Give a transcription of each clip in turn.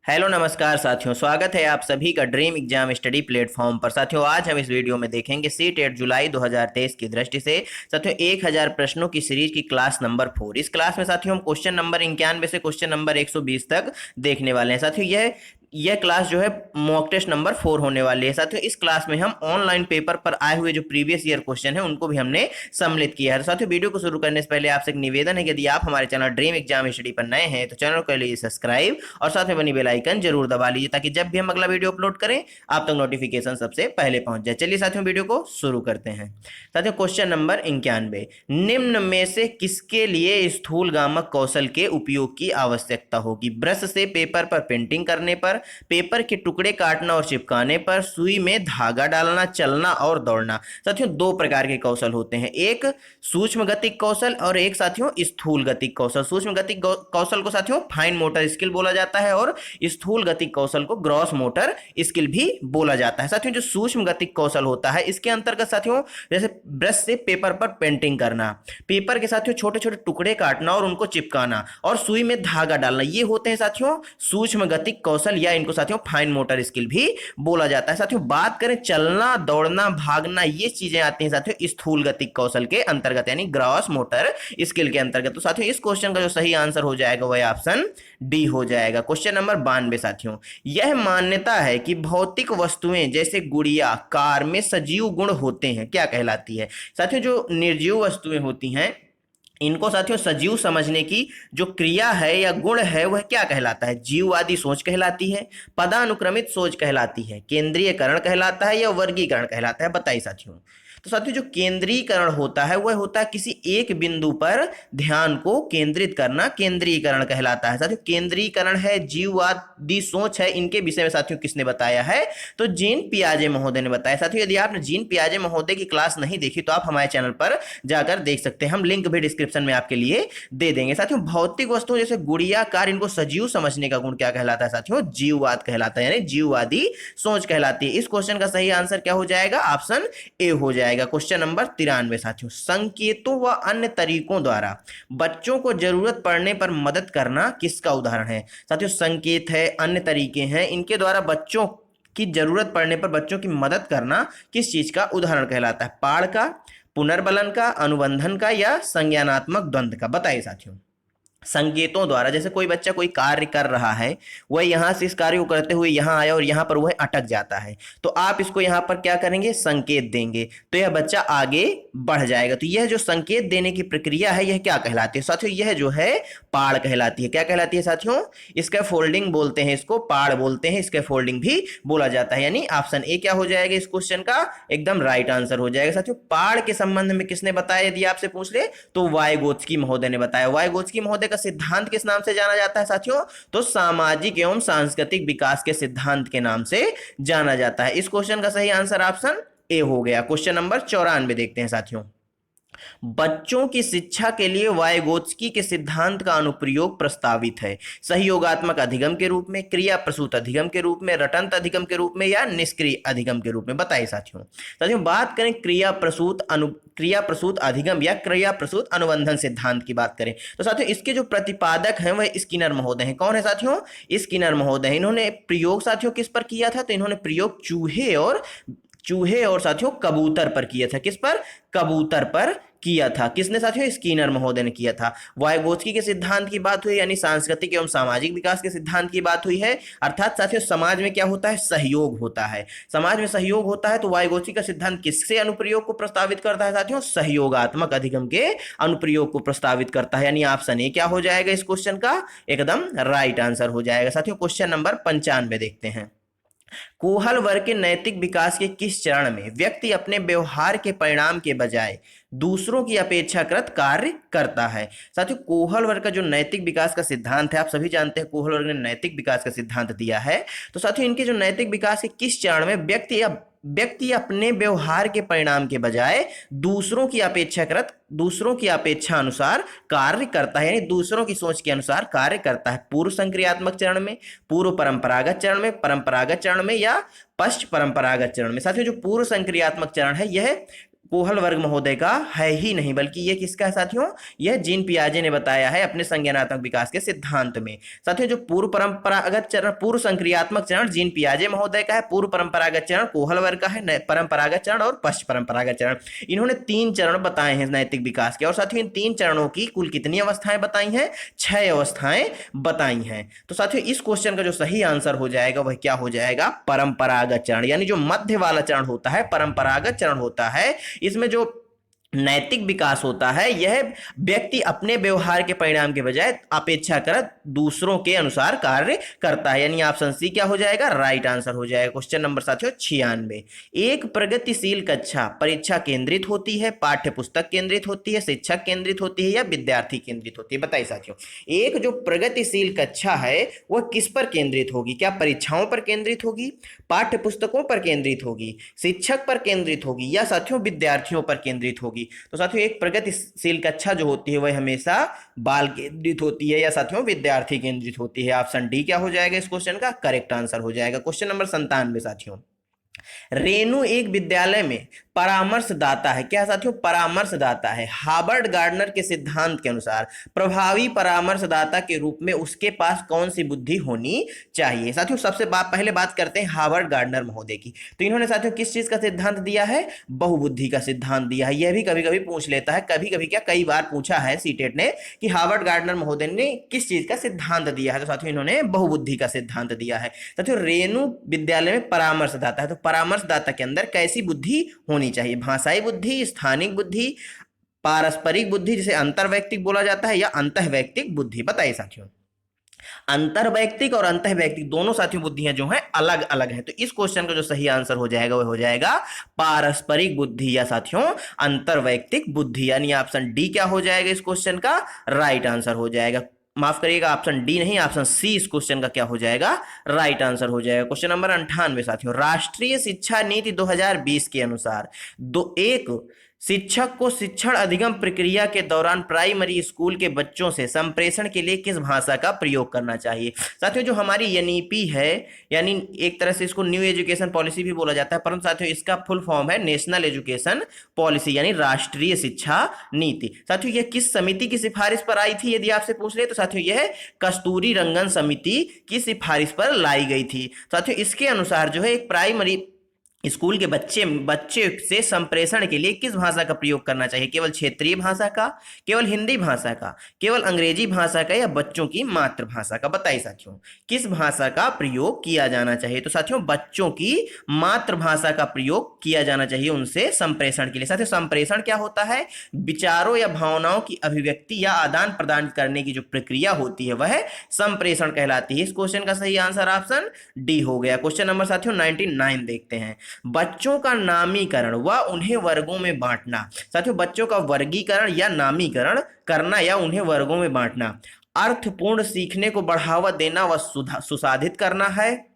Hello नमस्कार साथियों, स्वागत है आप सभी का ड्रीम एग्जाम स्टडी प्लेटफॉर्म पर। साथियों, आज हम इस वीडियो में देखेंगे सीट 8 जुलाई 2023 की दृष्टि से साथियों 1000 प्रश्नों की सीरीज की क्लास नंबर 4। इस क्लास में साथियों हम क्वेश्चन नंबर 91 से क्वेश्चन नंबर 120 तक देखने वाले हैं। साथियों यह क्लास जो है मॉक टेस्ट नंबर 4 होने वाली है। साथियों इस क्लास में हम ऑनलाइन पेपर पर आए हुए जो प्रीवियस ईयर क्वेश्चन है उनको भी हमने सम्मिलित किया है। तो साथियों वीडियो को शुरू करने से पहले आपसे एक निवेदन है कि यदि आप हमारे चैनल ड्रीम एग्जाम स्टडी पर नए हैं तो चैनल को लीजिए सब्सक्राइब और साथ में बनी बेल आइकन जरूर दबा लीजिए ताकि जब भी हम अगला वीडियो अपलोड करें आप तक नोटिफिकेशन सबसे पहले पहुंच जाए। चलिए साथियों वीडियो को शुरू करते हैं। साथियों क्वेश्चन नंबर 91, निम्न में से किसके लिए स्थूलगामक कौशल के उपयोग की आवश्यकता होगी? ब्रश से पेपर पर पेंटिंग करने पर, पेपर के टुकड़े काटना और चिपकाने पर, सुई में धागा डालना, चलना और दौड़ना। साथियों दो प्रकार के कौशल होते हैं, एक सूक्ष्म गतिक कौशल और एक साथियों स्थूल गतिक कौशल। सूक्ष्म गतिक कौशल को साथियों फाइन मोटर स्किल बोला जाता है और स्थूल गतिक कौशल को ग्रॉस मोटर स्किल भी बोला जाता है। साथियों जो सूक्ष्म गतिक कौशल होता है इसके अंतर्गत साथियों जैसे ब्रश से पेपर पर पेंटिंग करना, पेपर के साथियों छोटे छोटे टुकड़े काटना और उनको चिपकाना और सुई में धागा डालना, ये होते हैं साथियों सूक्ष्म गतिक कौशल या इनको साथियों फाइन मोटर स्किल भी बोला जाता है। साथियों बात करें चलना, दौड़ना, भागना, ये चीजें आती हैं साथियों स्थूल गतिक कौशल के अंतर्गत यानी ग्रॉस मोटर स्किल के अंतर्गत। तो साथियों इस क्वेश्चन का जो सही आंसर हो जाएगा वह ऑप्शन डी हो जाएगा। क्वेश्चन नंबर 92 साथियों, यह मान्यता है कि भौतिक वस्तुएं जैसे गुड़िया, कार में सजीव गुण होते हैं, क्या कहलाती है? साथियों जो निर्जीव वस्तुएं होती हैं इनको साथियों सजीव समझने की जो क्रिया है या गुण है वह क्या कहलाता है? जीववादी सोच कहलाती है, पदानुक्रमित सोच कहलाती है, केंद्रीयकरण कहलाता है या वर्गीकरण कहलाता है? बताइए साथियों। तो साथियों जो केंद्रीकरण होता है वह होता है किसी एक बिंदु पर ध्यान को केंद्रित करना, केंद्रीकरण कहलाता है। साथियों केंद्रीकरण है, जीववादी सोच है, इनके विषय में साथियों किसने बताया है? तो जीन पियाजे महोदय ने बताया। साथियों यदि आपने जीन पियाजे महोदय की क्लास नहीं देखी तो आप हमारे चैनल पर जाकर देख सकते हैं, हम लिंक भी डिस्क्रिप्शन में आपके लिए दे देंगे। साथियों भौतिक वस्तुओं जैसे गुड़िया, कार, इनको सजीव समझने का गुण क्या कहलाता है? साथियों जीववाद कहलाता है यानी जीववादी सोच कहलाती है। इस क्वेश्चन का सही आंसर क्या हो जाएगा? ऑप्शन ए हो जाएगा। क्वेश्चन नंबर 93 साथियों, संकेतों व अन्य तरीकों द्वारा बच्चों को जरूरत पड़ने पर मदद करना किसका उदाहरण है? साथियों संकेत है, अन्य तरीके हैं, इनके द्वारा बच्चों की जरूरत पड़ने पर बच्चों की मदद करना किस चीज का उदाहरण कहलाता है? पाठ का, पुनर्बलन का, अनुबंधन का या संज्ञानात्मक द्वंद्व का? बताइए साथियों। संकेतों द्वारा जैसे कोई बच्चा कोई कार्य कर रहा है, वह यहां से इस कार्य को करते हुए यहां आया और यहां पर वह अटक जाता है, तो आप इसको यहां पर क्या करेंगे? संकेत देंगे, तो यह बच्चा आगे बढ़ जाएगा। तो यह जो संकेत देने की प्रक्रिया है यह क्या कहलाती है? साथियों यह जो है पाड़ कहलाती है। क्या कहलाती है साथियों? इसका फोल्डिंग बोलते हैं, इसको पाड़ बोलते हैं, इसका फोल्डिंग भी बोला जाता है। यानी ऑप्शन ए क्या हो जाएगा इस क्वेश्चन का? एकदम राइट आंसर हो जाएगा। साथियों पाड़ के संबंध में किसने बताया यदि आपसे पूछ ले तो वाइगोत्स्की महोदय ने बताया। वाइगोत्स्की महोदय का सिद्धांत किस नाम से जाना जाता है साथियों? तो सामाजिक एवं सांस्कृतिक विकास के सिद्धांत के नाम से जाना जाता है। इस क्वेश्चन का सही आंसर ऑप्शन ए हो गया। क्वेश्चन नंबर 94 देखते हैं साथियों, बच्चों की शिक्षा के लिए वाइगोत्स्की के सिद्धांत का अनुप्रयोग प्रस्तावित है सहयोगात्मक अधिगम के रूप में, क्रिया प्रसूत अधिगम के रूप में, रटंत अधिगम के रूप में या निष्क्रिय अधिगम के रूप में? बताइए साथियों। साथियों बात करें क्रिया प्रसूत अधिगम या क्रिया प्रसूत अनुबंधन सिद्धांत की बात करें तो साथियों इसके जो प्रतिपादक हैं वह स्किनर महोदय हैं। कौन है साथियों? स्किनर महोदय। इन्होंने प्रयोग साथियों किस पर किया था? तो इन्होंने प्रयोग चूहे और साथियों कबूतर पर किया था। किस पर? कबूतर पर किया था। किसने साथियों? स्किनर महोदय ने किया था। वाइगोत्स्की के सिद्धांत की बात हुई यानी सांस्कृतिक एवं सामाजिक विकास के सिद्धांत की बात हुई है। अर्थात साथियों समाज में क्या होता है? सहयोग होता है। समाज में सहयोग होता है तो वाइगोत्स्की का सिद्धांत किससे अनुप्रयोग को प्रस्तावित करता है साथियों? सहयोगात्मक अधिगम के अनुप्रयोग को प्रस्तावित करता है। यानी ऑप्शन ए क्या हो जाएगा इस क्वेश्चन का? एकदम राइट आंसर हो जाएगा। साथियों क्वेश्चन नंबर 95 देखते हैं, कोहल वर्ग के नैतिक विकास के किस चरण में व्यक्ति अपने व्यवहार के परिणाम के बजाय दूसरों की अपेक्षाकृत कार्य करता है? साथियों कोहल वर्ग का जो नैतिक विकास का सिद्धांत है आप सभी जानते हैं, कोहल वर्ग ने नैतिक विकास का सिद्धांत दिया है। तो साथियों इनके जो नैतिक विकास के किस चरण में व्यक्ति अपने व्यवहार के परिणाम के बजाय दूसरों की अपेक्षा अनुसार कार्य करता है, यानी दूसरों की सोच के अनुसार कार्य करता है? पूर्व संक्रियात्मक चरण में, पूर्व परंपरागत चरण में, परंपरागत चरण में या पश्च परंपरागत चरण में? साथियों जो पूर्व संक्रियात्मक चरण है यह कोहल वर्ग महोदय का है ही नहीं, बल्कि ये किसका है साथियों, यह जीन पियाजे ने बताया है अपने संज्ञानात्मक विकास के सिद्धांत में। साथियों जो पूर्व परंपरागत चरण, पूर्व संक्रियात्मक चरण जीन पियाजे महोदय का है, पूर्व परंपरागत चरण कोहल वर्ग का है, परंपरागत चरण और पश्च परंपरागत चरण। इन्होंने 3 चरण बताए हैं नैतिक विकास के। और साथियों इन 3 चरणों की कुल कितनी अवस्थाएं बताई हैं, 6 अवस्थाएं बताई हैं। तो साथियों इस क्वेश्चन का जो सही आंसर हो जाएगा वह क्या हो जाएगा, परंपरागत चरण, यानी जो मध्य वाला चरण होता है, परंपरागत चरण होता है, इसमें जो नैतिक विकास होता है यह व्यक्ति अपने व्यवहार के परिणाम के बजाय अपेक्षाकृत दूसरों के अनुसार कार्य करता है, यानी ऑप्शन सी क्या हो जाएगा, राइट आंसर हो जाएगा। क्वेश्चन नंबर साथियों 96, एक प्रगतिशील कक्षा परीक्षा केंद्रित होती है, पाठ्य पुस्तक केंद्रित होती है, शिक्षक केंद्रित होती है या विद्यार्थी केंद्रित होती है, बताइए साथियों। एक जो प्रगतिशील कक्षा है वह किस पर केंद्रित होगी, क्या परीक्षाओं पर केंद्रित होगी, पाठ्य पुस्तकों पर केंद्रित होगी, शिक्षक पर केंद्रित होगी या साथियों विद्यार्थियों पर केंद्रित होगी। तो साथियों एक प्रगतिशील कक्षा जो होती है वह हमेशा बाल केंद्रित होती है या साथियों विद्यार्थी केंद्रित होती है। ऑप्शन डी क्या हो जाएगा इस क्वेश्चन का करेक्ट आंसर हो जाएगा। क्वेश्चन नंबर 97 साथियों, रेणु एक विद्यालय में परामर्शदाता है, क्या साथियों, परामर्शदाता है। हार्वर्ड गार्डनर के सिद्धांत के अनुसार प्रभावी परामर्शदाता के रूप में उसके पास कौन सी बुद्धि होनी चाहिए। साथियों सबसे पहले बात करते हैं हार्वर्ड गार्डनर महोदय की। तो इन्होंने साथियों किस चीज का सिद्धांत दिया है, बहुबुद्धि का सिद्धांत दिया है। यह भी कभी कभी पूछ लेता है, कभी कभी क्या कई बार पूछा है सीटेट ने कि हार्वर्ड गार्डनर महोदय ने किस चीज का सिद्धांत दिया है। तो साथियों इन्होंने बहुबुद्धि का सिद्धांत दिया है। साथियों रेणु विद्यालय में परामर्शदाता है, तो परामर्शदाता के अंदर कैसी बुद्धि होनी चाहिए, भाषाई बुद्धि, स्थानिक बुद्धि, पारस्परिक बुद्धि जिसे अंतर्वैयक्तिक बोला जाता है या अंतःवैयक्तिक बुद्धि, बताइए साथियों। अंतर्वैयक्तिक और अंतःवैयक्तिक दोनों साथियों बुद्धियां जो हैं अलग अलग हैं। तो इस क्वेश्चन का जो सही आंसर हो जाएगा वह हो जाएगा पारस्परिक बुद्धि या साथियों अंतर्वैयक्तिक बुद्धि, यानी ऑप्शन डी क्या हो जाएगा इस क्वेश्चन का राइट आंसर हो जाएगा। माफ करिएगा ऑप्शन डी नहीं, ऑप्शन सी इस क्वेश्चन का क्या हो जाएगा राइट आंसर हो जाएगा। क्वेश्चन नंबर 98 साथियों, राष्ट्रीय शिक्षा नीति 2020 के अनुसार एक शिक्षक को शिक्षण अधिगम प्रक्रिया के दौरान प्राइमरी स्कूल के बच्चों से संप्रेषण के लिए किस भाषा का प्रयोग करना चाहिए। साथियों जो हमारी एनईपी है, यानी एक तरह से इसको न्यू एजुकेशन पॉलिसी भी बोला जाता है, परंतु साथियों इसका फुल फॉर्म है नेशनल एजुकेशन पॉलिसी यानी राष्ट्रीय शिक्षा नीति। साथियों यह किस समिति की सिफारिश पर आई थी यदि आपसे पूछ ले तो साथियों यह कस्तूरी रंगन समिति की सिफारिश पर लाई गई थी। साथियों इसके अनुसार जो है एक प्राइमरी स्कूल के बच्चे से संप्रेषण के लिए किस भाषा का प्रयोग करना चाहिए, केवल क्षेत्रीय भाषा का, केवल हिंदी भाषा का, केवल अंग्रेजी भाषा का या बच्चों की मातृभाषा का, बताइए साथियों किस भाषा का प्रयोग किया जाना चाहिए। तो साथियों बच्चों की मातृभाषा का प्रयोग किया जाना चाहिए उनसे संप्रेषण के लिए। साथियों संप्रेषण क्या होता है, विचारों या भावनाओं की अभिव्यक्ति या आदान प्रदान करने की जो प्रक्रिया होती है वह संप्रेषण कहलाती है। इस क्वेश्चन का सही आंसर ऑप्शन डी हो गया। क्वेश्चन नंबर साथियों 99 देखते हैं, बच्चों का नामीकरण व उन्हें वर्गों में बांटना। साथियों बच्चों का वर्गीकरण या नामीकरण करना या उन्हें वर्गों में बांटना अर्थपूर्ण सीखने को बढ़ावा देना व सुसाधित करना है,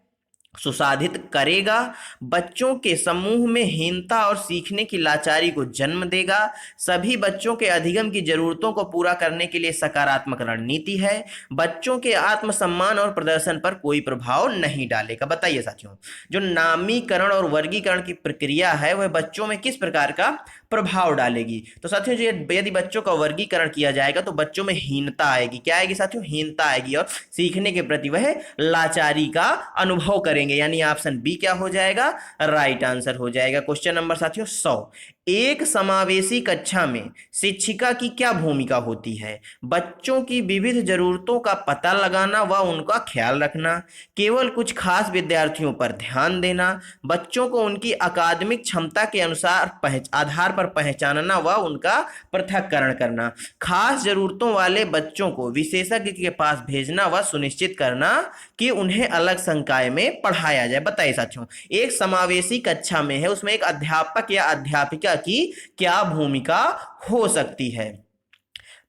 सुसाधित करेगा, बच्चों के समूह में हीनता और सीखने की लाचारी को जन्म देगा, सभी बच्चों के अधिगम की जरूरतों को पूरा करने के लिए सकारात्मक रणनीति है, बच्चों के आत्मसम्मान और प्रदर्शन पर कोई प्रभाव नहीं डालेगा। बताइए साथियों जो नामीकरण और वर्गीकरण की प्रक्रिया है वह बच्चों में किस प्रकार का प्रभाव डालेगी। तो साथियों यदि बच्चों का वर्गीकरण किया जाएगा तो बच्चों में हीनता आएगी, क्या आएगी साथियों, हीनता आएगी और सीखने के प्रति वह लाचारी का अनुभव करेंगे, यानी ऑप्शन बी क्या हो जाएगा राइट आंसर हो जाएगा। क्वेश्चन नंबर साथियों 100, एक समावेशी कक्षा में शिक्षिका की क्या भूमिका होती है, बच्चों की विविध जरूरतों का पता लगाना व उनका ख्याल रखना, केवल कुछ खास विद्यार्थियों पर ध्यान देना, बच्चों को उनकी अकादमिक क्षमता के अनुसार आधार पर पहचानना व उनका पृथक्करण करना, खास जरूरतों वाले बच्चों को विशेषज्ञ के पास भेजना व सुनिश्चित करना कि उन्हें अलग संकाय में पढ़ाया जाए। बताइए साथियों एक समावेशी कक्षा में है उसमें एक अध्यापक या अध्यापिका की क्या भूमिका हो सकती है।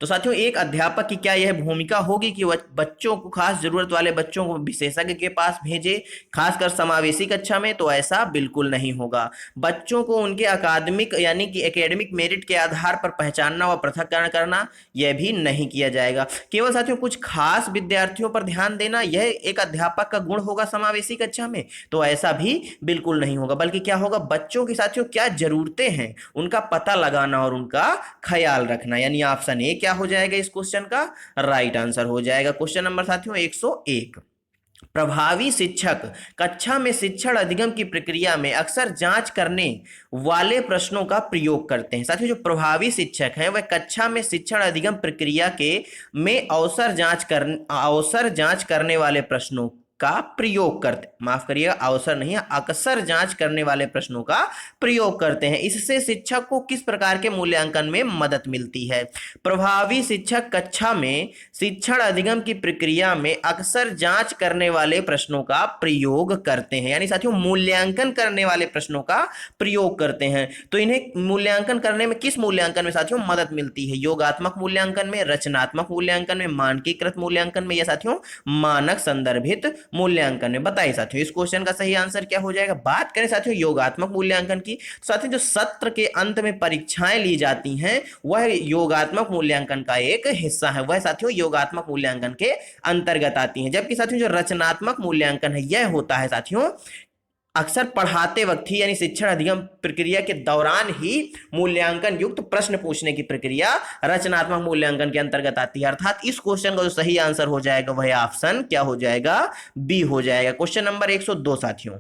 तो साथियों एक अध्यापक की क्या यह भूमिका होगी कि वह बच्चों को, खास जरूरत वाले बच्चों को विशेषज्ञ के पास भेजे, खासकर समावेशी कक्षा में? तो ऐसा बिल्कुल नहीं होगा। बच्चों को उनके अकादमिक यानी कि एकेडमिक मेरिट के आधार पर पहचानना व पृथक्करण करना, यह भी नहीं किया जाएगा। केवल साथियों कुछ खास विद्यार्थियों पर ध्यान देना, यह एक अध्यापक का गुण होगा समावेशी कक्षा में? तो ऐसा भी बिल्कुल नहीं होगा। बल्कि क्या होगा, बच्चों की साथियों क्या जरूरतें हैं उनका पता लगाना और उनका ख्याल रखना। यानी ऑप्शन ए क्या हो जाएगा इस क्वेश्चन का राइट आंसर हो जाएगा। क्वेश्चन नंबर साथियों 101, प्रभावी शिक्षक कक्षा में शिक्षण अधिगम की प्रक्रिया में अक्सर जांच करने वाले प्रश्नों का प्रयोग करते हैं। साथियों जो प्रभावी शिक्षक हैं वह कक्षा में शिक्षण अधिगम प्रक्रिया के में अवसर जांच करने वाले प्रश्नों का प्रयोग करते, माफ करिएगा अवसर नहीं, अक्सर जांच करने वाले प्रश्नों का प्रयोग करते हैं। इससे शिक्षक को किस प्रकार के मूल्यांकन में मदद मिलती है? प्रभावी शिक्षक कक्षा में शिक्षण अधिगम की प्रक्रिया में अक्सर जांच करने वाले प्रश्नों का प्रयोग करते हैं, यानी साथियों मूल्यांकन करने वाले प्रश्नों का प्रयोग करते हैं। तो इन्हें मूल्यांकन करने में किस मूल्यांकन में साथियों मदद मिलती है? योगात्मक मूल्यांकन में, रचनात्मक मूल्यांकन में, मानकीकृत मूल्यांकन में, या साथियों मानक संदर्भित मूल्यांकन में? बताइए साथियों इस क्वेश्चन का सही आंसर क्या हो जाएगा। बात करें साथियों योगात्मक मूल्यांकन की, साथियों जो सत्र के अंत में परीक्षाएं ली जाती हैं वह योगात्मक मूल्यांकन का एक हिस्सा है, वह साथियों योगात्मक मूल्यांकन के अंतर्गत आती हैं। जबकि साथियों जो रचनात्मक मूल्यांकन है यह होता है साथियों अक्सर पढ़ाते वक्त ही, यानी शिक्षण अधिगम प्रक्रिया के दौरान ही मूल्यांकन युक्त प्रश्न पूछने की प्रक्रिया रचनात्मक मूल्यांकन के अंतर्गत आती है। अर्थात इस क्वेश्चन का जो सही आंसर हो जाएगा वह ऑप्शन क्या हो जाएगा, बी हो जाएगा। क्वेश्चन नंबर 102 साथियों,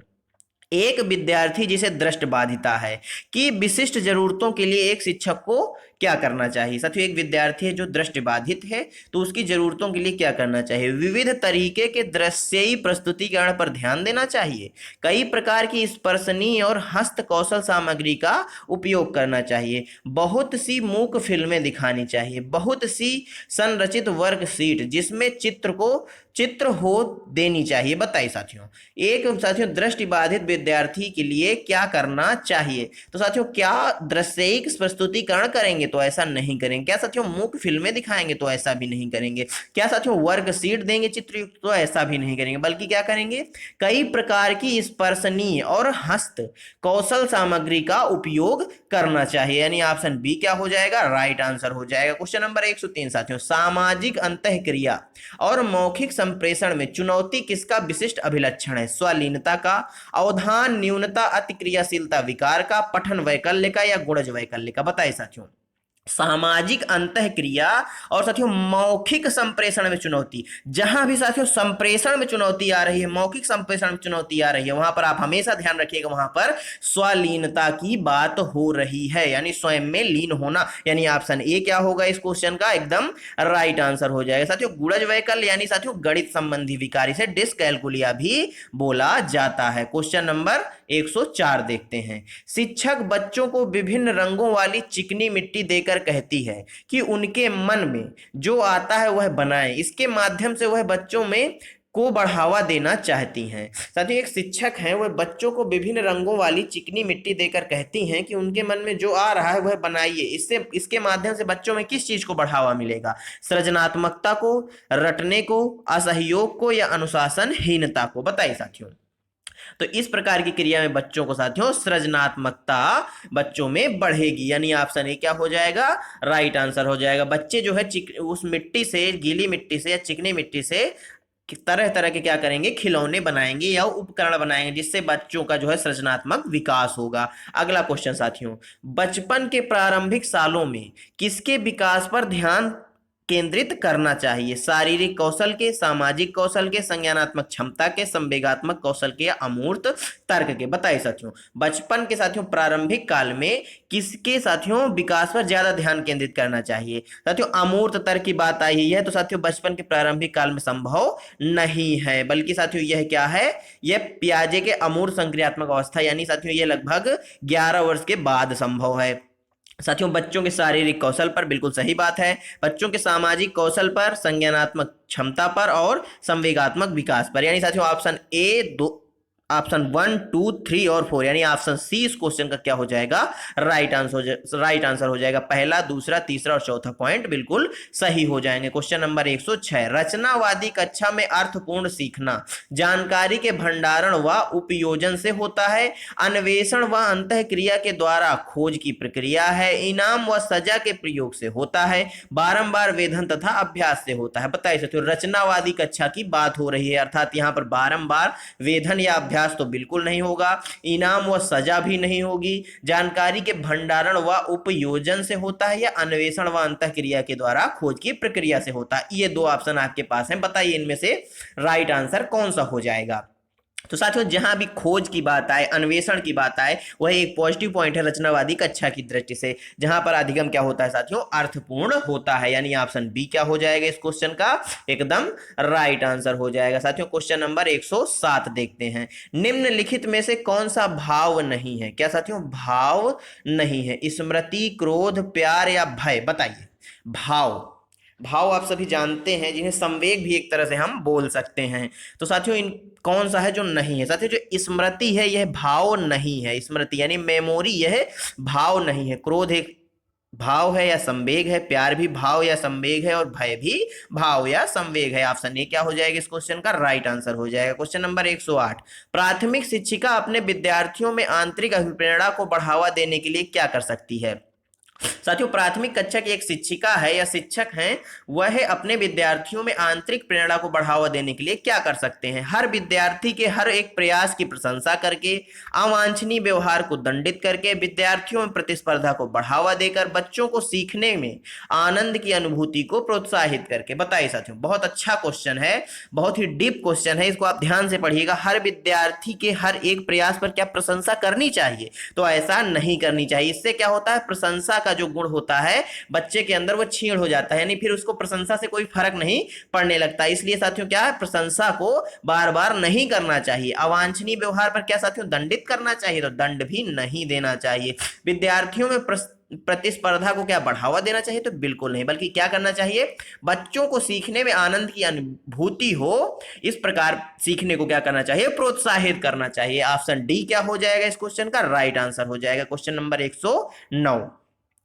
एक विद्यार्थी जिसे दृष्टिबाधिता है कि विशिष्ट जरूरतों के लिए एक शिक्षक को क्या करना चाहिए? साथियों एक विद्यार्थी है जो दृष्टिबाधित है तो उसकी जरूरतों के लिए क्या करना चाहिए? विविध तरीके के दृश्यी प्रस्तुतिकरण पर ध्यान देना चाहिए, कई प्रकार की स्पर्शनीय और हस्त कौशल सामग्री का उपयोग करना चाहिए, बहुत सी मूक फिल्में दिखानी चाहिए, बहुत सी संरचित वर्कशीट जिसमें चित्र हो देनी चाहिए। बताइए साथियों एक साथियों दृष्टिबाधित विद्यार्थी के लिए क्या करना चाहिए? तो साथियों क्या दृश्यिक प्रस्तुतिकरण करेंगे? तो ऐसा नहीं करेंगे। क्या साथियों मूक फिल्में दिखाएंगे? तो ऐसा भी नहीं करेंगे। क्या साथियों वर्कशीट देंगे चित्रयुक्त? तो ऐसा भी नहीं करेंगे। बल्कि क्या करेंगे, कई प्रकार की स्पर्शनीय और हस्त कौशल सामग्री का उपयोग करना चाहिए, यानी ऑप्शन बी क्या हो जाएगा, राइट आंसर हो जाएगा। क्वेश्चन नंबर 103 साथियों, सामाजिक अंतःक्रिया और मौखिक संप्रेषण में चुनौती किसका विशिष्ट अभिलक्षण है? स्वलीनता का, अवधान न्यूनता, अतिक्रियाशीलता विकार का, पठन वैकल्य का, या गुणज वैकल्य का? बताइए साथियों सामाजिक अंतःक्रिया और साथियों मौखिक संप्रेषण में चुनौती, जहां भी साथियों संप्रेषण में चुनौती आ रही है, मौखिक संप्रेषण में चुनौती आ रही है, वहां पर आप हमेशा ध्यान रखिएगा वहां पर स्वलीनता की बात हो रही है, यानी स्वयं में लीन होना। यानी ऑप्शन ए क्या होगा इस क्वेश्चन का एकदम राइट आंसर हो जाएगा। साथियों गुणज वैकल्य यानी साथियों गणित संबंधी विकार, इसे डिस्कैलकुलिया भी बोला जाता है। क्वेश्चन नंबर 104 देखते हैं, शिक्षक बच्चों को विभिन्न रंगों वाली चिकनी मिट्टी देकर कहती है कि उनके मन में जो आता है वह बनाएं, इसके माध्यम से वह बच्चों में को बढ़ावा देना चाहती हैं। साथियों एक शिक्षक हैं वह बच्चों को विभिन्न रंगों वाली चिकनी मिट्टी देकर कहती हैं कि उनके मन में जो आ रहा है वह बनाइए, इसके माध्यम से बच्चों में किस चीज को बढ़ावा मिलेगा? सृजनात्मकता को, रटने को, असहयोग को, या अनुशासनहीनता को? बताइए साथियों तो इस प्रकार की क्रिया में बच्चों को साथियों सृजनात्मकता बच्चों में बढ़ेगी, यानी ऑप्शन ए क्या हो जाएगा, राइट आंसर हो जाएगा। बच्चे जो है उस मिट्टी से, गीली मिट्टी से या चिकनी मिट्टी से तरह तरह के क्या करेंगे, खिलौने बनाएंगे या उपकरण बनाएंगे, जिससे बच्चों का जो है सृजनात्मक विकास होगा। अगला क्वेश्चन साथियों, बचपन के प्रारंभिक सालों में किसके विकास पर ध्यान केंद्रित करना चाहिए? शारीरिक कौशल के, सामाजिक कौशल के, संज्ञानात्मक क्षमता के, संवेगात्मक कौशल के, या अमूर्त तर्क के? बताइए साथियों बचपन के साथियों प्रारंभिक काल में किसके साथियों विकास पर ज्यादा ध्यान केंद्रित करना चाहिए? साथियों अमूर्त तर्क की बात आई है, तो साथियों बचपन के प्रारंभिक काल में संभव नहीं है, बल्कि साथियों यह क्या है, यह पियाजे के अमूर्त संक्रियात्मक अवस्था, यानी साथियों यह लगभग 11 वर्ष के बाद संभव है। साथियों बच्चों के शारीरिक कौशल पर बिल्कुल सही बात है, बच्चों के सामाजिक कौशल पर, संज्ञानात्मक क्षमता पर और संवेगात्मक विकास पर, यानी साथियों ऑप्शन ए ऑप्शन 1, 2, 3 और 4 यानी ऑप्शन सी इस क्वेश्चन का क्या हो जाएगा, राइट आंसर हो जाएगा। पहला, दूसरा, तीसरा और चौथा पॉइंट बिल्कुल सही हो जाएंगे। क्वेश्चन नंबर 106, रचनावादी कक्षा में अर्थपूर्ण सीखना जानकारी के भंडारण व उपयोजन से होता है, अन्वेषण व अंतःक्रिया के द्वारा खोज की प्रक्रिया है, इनाम व सजा के प्रयोग से होता है, बारंबार वेधन तथा अभ्यास से होता है। बताइए साथियों, रचनावादी कक्षा की बात हो रही है, अर्थात यहाँ पर बारंबार वेधन या अभ्यास तो बिल्कुल नहीं होगा, इनाम व सजा भी नहीं होगी, जानकारी के भंडारण व उपयोजन से होता है, या अन्वेषण व अंतःक्रिया के द्वारा खोज की प्रक्रिया से होता है। ये दो ऑप्शन आपके पास हैं, बताइए इनमें से राइट आंसर कौन सा हो जाएगा। तो साथियों, जहां भी खोज की बात आए, अन्वेषण की बात आए, वह एक पॉजिटिव पॉइंट है रचनावादी कक्षा की दृष्टि से, जहां पर अधिगम क्या होता है साथियों, अर्थपूर्ण होता है, यानी ऑप्शन बी क्या हो जाएगा इस क्वेश्चन का, एकदम राइट आंसर हो जाएगा। साथियों, क्वेश्चन नंबर 107 देखते हैं, निम्नलिखित में से कौन सा भाव नहीं है। क्या साथियों, भाव नहीं है, स्मृति, क्रोध, प्यार या भय। बताइए, भाव भाव आप सभी जानते हैं, जिन्हें संवेग भी एक तरह से हम बोल सकते हैं। तो साथियों, इन कौन सा है जो नहीं है। साथियों, जो स्मृति है यह भाव नहीं है, स्मृति यानी मेमोरी यह भाव नहीं है, क्रोध एक भाव है या संवेग है, प्यार भी भाव या संवेग है, और भय भी भाव या संवेग है। ऑप्शन ए क्या हो जाएगा इस क्वेश्चन का, राइट आंसर हो जाएगा। क्वेश्चन नंबर 108, प्राथमिक शिक्षिका अपने विद्यार्थियों में आंतरिक अभिप्रेरणा को बढ़ावा देने के लिए क्या कर सकती है। साथियों, प्राथमिक कक्षा की एक शिक्षिका है या शिक्षक हैं, वह अपने विद्यार्थियों में आंतरिक प्रेरणा को बढ़ावा देने के लिए क्या कर सकते हैं। हर विद्यार्थी के हर एक प्रयास की प्रशंसा करके, अवांछनीय व्यवहार को दंडित करके, विद्यार्थियों में प्रतिस्पर्धा को बढ़ावा देकर, बच्चों को सीखने में आनंद की अनुभूति को प्रोत्साहित करके। बताइए साथियों, बहुत अच्छा क्वेश्चन है, बहुत ही डीप क्वेश्चन है, इसको आप ध्यान से पढ़िएगा। हर विद्यार्थी के हर एक प्रयास पर क्या प्रशंसा करनी चाहिए, तो ऐसा नहीं करनी चाहिए। इससे क्या होता है, प्रशंसा का जो गुण होता है बच्चे के अंदर वो छीण हो जाता है, यानी फिर उसको प्रशंसा से कोई फर्क नहीं पड़ने लगता। इसलिए साथियों क्या है, प्रशंसा को बार बार नहीं करना चाहिए। अवांछनीय व्यवहार पर क्या साथियों, दंडित करना चाहिए, तो दंड भी नहीं देना चाहिए। विद्यार्थियों में प्रतिस्पर्धा को क्या बढ़ावा देना चाहिए, तो बिल्कुल नहीं, बल्कि क्या करना चाहिए, बच्चों को सीखने में आनंद की अनुभूति हो, इस प्रकार सीखने को क्या करना चाहिए, प्रोत्साहित करना चाहिए। ऑप्शन डी क्या हो जाएगा इस क्वेश्चन का, राइट आंसर हो जाएगा। क्वेश्चन नंबर 109,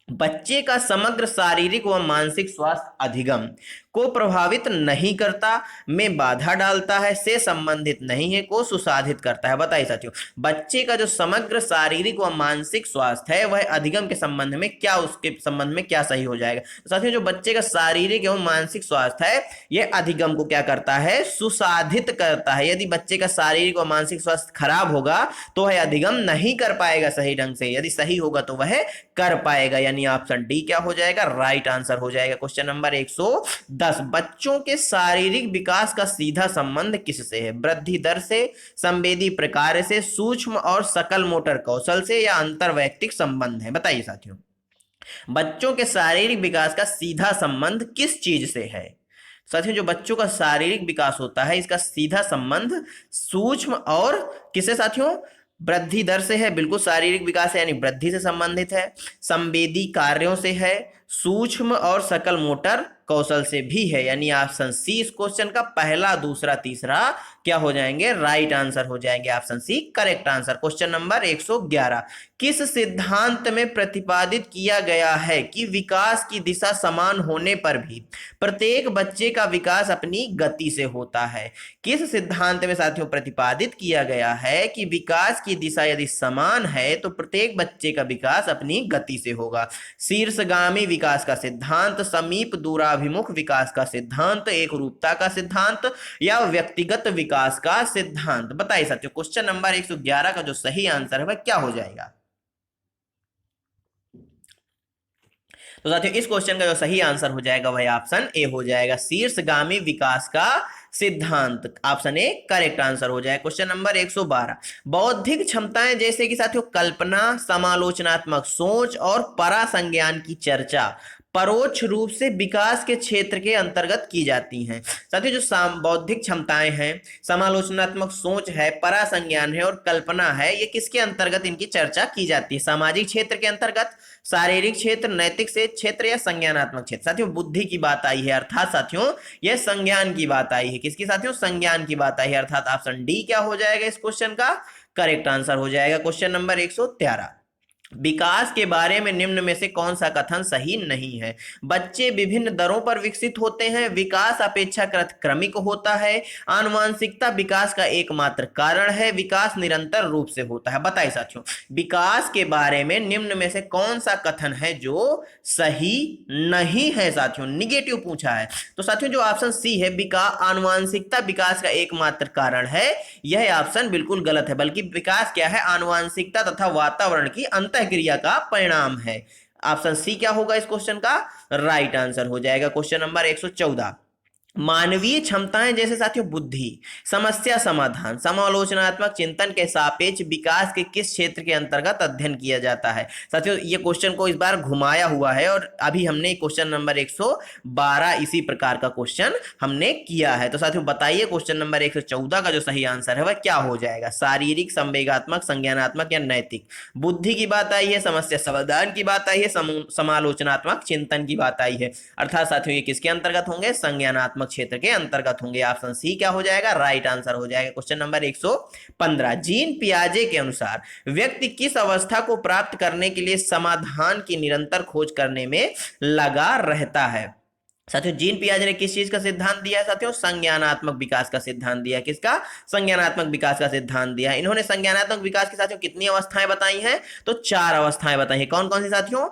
बच्चे का समग्र शारीरिक व मानसिक स्वास्थ्य अधिगम को प्रभावित नहीं करता, में बाधा डालता है, से संबंधित नहीं है, को सुसाधित करता है। बताइए साथियों, बच्चे का जो समग्र शारीरिक व मानसिक स्वास्थ्य है वह अधिगम के संबंध में क्या, उसके संबंध में क्या सही हो जाएगा। तो साथियों, जो बच्चे का शारीरिक एवं मानसिक स्वास्थ्य है यह अधिगम को क्या करता है, सुसाधित करता है। यदि बच्चे का शारीरिक व मानसिक स्वास्थ्य खराब होगा तो वह अधिगम नहीं कर पाएगा सही ढंग से, यदि सही होगा तो वह कर पाएगा, यानी ऑप्शन डी क्या हो जाएगा, राइट आंसर हो जाएगा। क्वेश्चन नंबर 110, बच्चों के शारीरिक विकास का सीधा संबंध किससे है, वृद्धि दर से, संवेदी प्रकार से, सूक्ष्म और सकल मोटर कौशल से, या अंतर्वैयक्तिक संबंध है। बताइए साथियों, बच्चों के शारीरिक विकास का सीधा संबंध किस चीज से है। साथियों, जो बच्चों का शारीरिक विकास होता है इसका सीधा संबंध सूक्ष्म और किससे साथियों, वृद्धि दर से है, बिल्कुल शारीरिक विकास है यानी वृद्धि से संबंधित है, संवेदी कार्यों से है, सूक्ष्म और सकल मोटर कौशल से भी है, यानी ऑप्शन सी इस क्वेश्चन का पहला, दूसरा, तीसरा क्या हो जाएंगे, राइट आंसर हो जाएंगे। Option C correct answer. Question number 111, किस सिद्धांत में प्रतिपादित किया गया है कि विकास की दिशा समान होने पर भी प्रत्येक बच्चे का विकास अपनी गति से होता है। किस सिद्धांत में साथियों प्रतिपादित किया गया है कि विकास की दिशा यदि समान है तो प्रत्येक बच्चे का विकास अपनी गति से होगा। शीर्षगामी विकास का सिद्धांत, समीप दूराभिमुख विकास का सिद्धांत, एक रूपता का सिद्धांत, या व्यक्तिगत विकास का सिद्धांत। बताइए साथियों, क्वेश्चन नंबर 111 का जो सही आंसर है वह क्या हो जाएगा। तो साथियों, इस क्वेश्चन का जो सही आंसर हो जाएगा वह ऑप्शन ए हो जाएगा, शीर्षगामी विकास का सिद्धांत। ऑप्शन ए करेक्ट आंसर हो जाएगा। क्वेश्चन नंबर 112, बौद्धिक क्षमताएं जैसे कि साथियों कल्पना, समालोचनात्मक सोच और परासंज्ञान की चर्चा परोक्ष रूप से विकास के क्षेत्र के अंतर्गत की जाती हैं। साथियों जो बौद्धिक क्षमताएं हैं, समालोचनात्मक सोच है, परासंज्ञान है और कल्पना है, ये किसके अंतर्गत इनकी चर्चा की जाती है? सामाजिक क्षेत्र के अंतर्गत, शारीरिक क्षेत्र, नैतिक से क्षेत्र या संज्ञानात्मक क्षेत्र? साथियों बुद्धि की बात आई है, अर्थात साथियों यह संज्ञान की बात आई है। किसकी साथियों? संज्ञान की बात आई है, अर्थात ऑप्शन डी क्या हो जाएगा इस क्वेश्चन का करेक्ट आंसर हो जाएगा। क्वेश्चन नंबर 113, विकास के बारे में निम्न में से कौन सा कथन सही नहीं है? बच्चे विभिन्न दरों पर विकसित होते हैं, विकास अपेक्षाकृत क्रमिक होता है, आनुवांशिकता विकास का एकमात्र कारण है, विकास निरंतर रूप से होता है। बताइए साथियों, विकास के बारे में निम्न में से कौन सा कथन है जो सही नहीं है? साथियों निगेटिव पूछा है, तो साथियों जो ऑप्शन सी है, आनुवांशिकता विकास का एकमात्र कारण है, यह ऑप्शन बिल्कुल गलत है। बल्कि विकास क्या है? आनुवांशिकता तथा वातावरण की क्रिया का परिणाम है। ऑप्शन सी क्या होगा इस क्वेश्चन का राइट आंसर हो जाएगा। क्वेश्चन नंबर 114, मानवीय क्षमताएं जैसे साथियों बुद्धि, समस्या समाधान, समालोचनात्मक चिंतन के सापेक्ष विकास के किस क्षेत्र के अंतर्गत अध्ययन किया जाता है? साथियों ये क्वेश्चन को इस बार घुमाया हुआ है और अभी हमने क्वेश्चन नंबर 112 इसी प्रकार का क्वेश्चन हमने किया है। तो साथियों बताइए क्वेश्चन नंबर 114 का जो सही आंसर है वह क्या हो जाएगा? शारीरिक, संवेगात्मक, संज्ञानात्मक या नैतिक? बुद्धि की बात आई है, समस्या समाधान की बात आई है, समालोचनात्मक चिंतन की बात आई है, अर्थात साथियों ये किसके अंतर्गत होंगे? संज्ञानात्मक क्षेत्र के अंतर्गत होंगे। ऑप्शन सी क्या हो जाएगा? राइट आंसर हो जाएगा। क्वेश्चन नंबर 115, जीन पियाजे के अनुसार व्यक्ति किस अवस्था को प्राप्त करने के लिए समाधान की निरंतर खोज करने में लगा रहता है? साथियों जीन पियाजे ने किस चीज का सिद्धांत दिया है? साथियों संज्ञानात्मक विकास का सिद्धांत दिया है। किसका? संज्ञानात्मक विकास का सिद्धांत दिया है। इन्होंने संज्ञानात्मक विकास की साथियों कितनी अवस्थाएं बताई हैं? तो 4 अवस्थाएं बताई हैं। कौन कौन सी साथियों?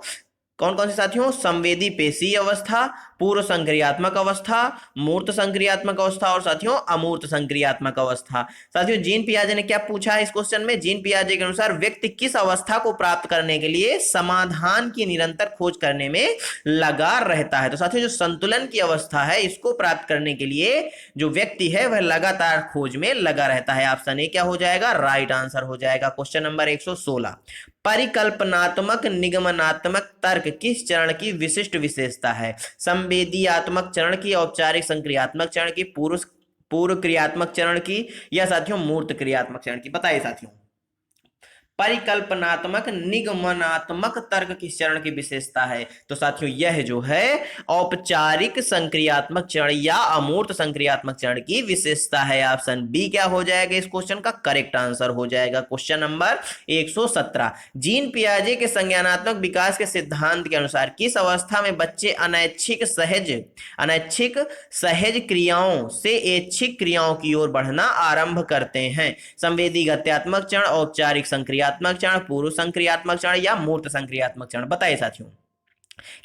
कौन कौन सी साथियों? संवेदी पेशी अवस्था, पूर्व संक्रियात्मक अवस्था, मूर्त संक्रियात्मक अवस्था और साथियों अमूर्त संक्रियात्मक अवस्था। साथियों जीन पियाजे ने क्या पूछा है इस क्वेश्चन में? जीन पियाजे के अनुसार व्यक्ति किस अवस्था को प्राप्त करने के लिए समाधान की निरंतर खोज करने में लगा रहता है? तो साथियों जो संतुलन की अवस्था है इसको प्राप्त करने के लिए जो व्यक्ति है वह लगातार खोज में लगा रहता है। ऑप्शन ए क्या हो जाएगा? राइट आंसर हो जाएगा। क्वेश्चन नंबर 116, परिकल्पनात्मक निगमनात्मक तर्क किस चरण की विशिष्ट विशेषता है? संवेदीयात्मक चरण की, औपचारिक संक्रियात्मक चरण की, पूर्व क्रियात्मक चरण की या साथियों मूर्त क्रियात्मक चरण की? बताइए साथियों, परिकल्पनात्मक निगमनात्मक तर्क किस चरण की विशेषता है? तो साथियों यह जो है औपचारिक संक्रियात्मक चरण या अमूर्त संक्रियात्मक चरण की विशेषता है। ऑप्शन बी क्या हो जाएगा इस क्वेश्चन का करेक्ट आंसर हो जाएगा। क्वेश्चन नंबर 117, जीन पियाजे के संज्ञानात्मक विकास के सिद्धांत के अनुसार किस अवस्था में बच्चे अनैच्छिक सहज क्रियाओं से ऐच्छिक क्रियाओं की ओर बढ़ना आरंभ करते हैं? संवेदी गत्यात्मक चरण, औपचारिक संक्रिया चरण, पूर्व संक्रियात्मक चरण या मूर्त संक्रियात्मक चरण? बताइए साथियों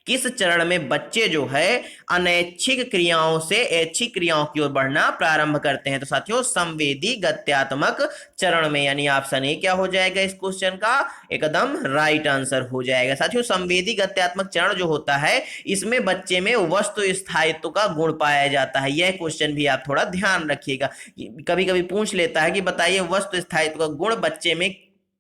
किस चरण में बच्चे जो है अनैच्छिक क्रियाओं से ऐच्छिक क्रियाओं की ओर बढ़ना प्रारंभ करते हैं? तो साथियों संवेदी गत्यात्मक चरण में, यानी ऑप्शन ए क्या हो जाएगा इस क्वेश्चन का एकदम राइट आंसर हो जाएगा। साथियों संवेदी गत्यात्मक चरण जो होता है इसमें बच्चे में वस्तु स्थायित्व का गुण पाया जाता है। यह क्वेश्चन भी आप थोड़ा ध्यान रखिएगा, कभी कभी पूछ लेता है कि बताइए वस्तु स्थायित्व का गुण बच्चे में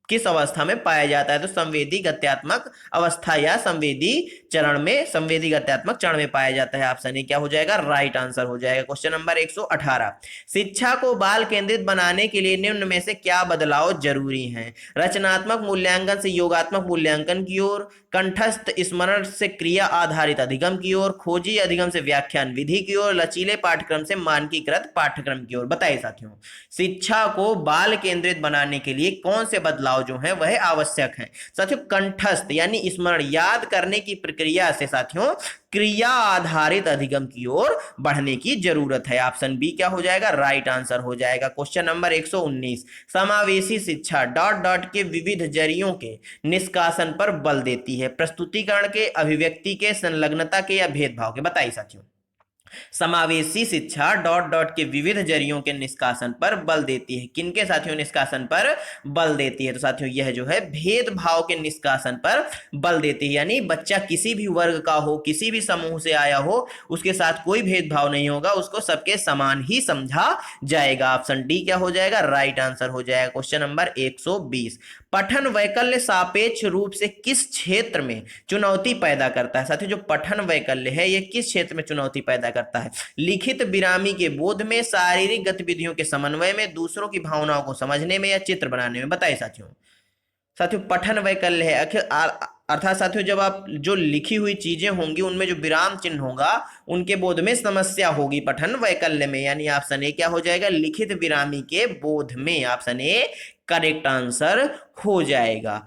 किस अवस्था में पाया जाता है? तो संवेदी गत्यात्मक अवस्था या संवेदी चरण में, संवेदी गत्यात्मक चरण में पाया जाता है। ऑप्शन ए क्या हो जाएगा? राइट आंसर हो जाएगा। क्वेश्चन नंबर 118, शिक्षा को बाल केंद्रित बनाने के लिए निम्न में से क्या बदलाव जरूरी हैं? रचनात्मक मूल्यांकन से योगात्मक मूल्यांकन की ओर, कंठस्थ स्मरण से क्रिया आधारित अधिगम की ओर, खोजी अधिगम से व्याख्यान विधि की ओर, लचीले पाठ्यक्रम से मानकीकृत पाठ्यक्रम की ओर? बताइए साथियों शिक्षा को बाल केंद्रित बनाने के लिए कौन से बदलाव जो है वह आवश्यक है? साथियों कंठस्थ यानी स्मरण याद करने की प्रक्रिया से साथियों क्रिया आधारित अधिगम की ओर बढ़ने की जरूरत है। ऑप्शन बी क्या हो जाएगा? राइट आंसर हो जाएगा। क्वेश्चन नंबर 119, समावेशी शिक्षा के विविध जरियों के निष्कासन पर बल देती है? प्रस्तुतिकरण के, अभिव्यक्ति के, संलग्नता के या भेदभाव के? बताइए साथियों समावेशी शिक्षा डॉट डॉट के विविध जरियों के निष्कासन पर बल देती है। किनके साथियों निष्कासन पर बल देती है? तो साथियों यह जो है भेदभाव के निष्कासन पर बल देती है, यानी बच्चा किसी भी वर्ग का हो, किसी भी समूह से आया हो, उसके साथ कोई भेदभाव नहीं होगा, उसको सबके समान ही समझा जाएगा। ऑप्शन डी क्या हो जाएगा? राइट आंसर हो जाएगा क्वेश्चन नंबर 120। पठन वैकल्य सापेक्ष रूप से किस क्षेत्र में चुनौती पैदा करता है? साथियों जो पठन वैकल्य है ये किस क्षेत्र में चुनौती पैदा करता है? लिखित विरामी के बोध में, शारीरिक गतिविधियों के समन्वय में, दूसरों की भावनाओं को समझने में, या चित्र बनाने में? बताइए साथियों। साथियों पठन वैकल्य है अर्थात साथियों जब आप जो लिखी हुई चीजें होंगी उनमें जो विराम चिन्ह होगा उनके बोध में समस्या होगी पठन वैकल्य में, यानी ऑप्शन ए क्या हो जाएगा? लिखित विरामी के बोध में। ऑप्शन ए करेक्ट आंसर हो जाएगा।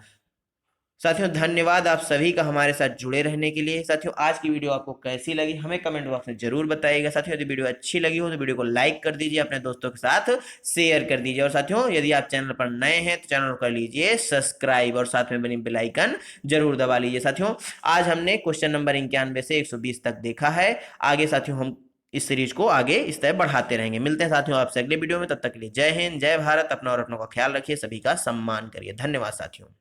साथियों धन्यवाद आप सभी का हमारे साथ जुड़े रहने के लिए। साथियों आज की वीडियो आपको कैसी लगी हमें कमेंट बॉक्स में जरूर बताइएगा। साथियों यदि वीडियो अच्छी लगी हो तो वीडियो को लाइक कर दीजिए, अपने दोस्तों के साथ शेयर कर दीजिए, और साथियों यदि आप चैनल पर नए हैं तो चैनल को कर लीजिए सब्सक्राइब और साथ में बनी बेल आइकन जरूर दबा लीजिए। साथियों आज हमने क्वेश्चन नंबर 91 से 120 तक देखा है। आगे साथियों हम इस सीरीज को आगे इस तरह बढ़ाते रहेंगे। मिलते हैं साथियों आपसे अगले वीडियो में, तब तक के लिए जय हिंद, जय भारत। अपना और अपनों का ख्याल रखिए, सभी का सम्मान करिए। धन्यवाद साथियों।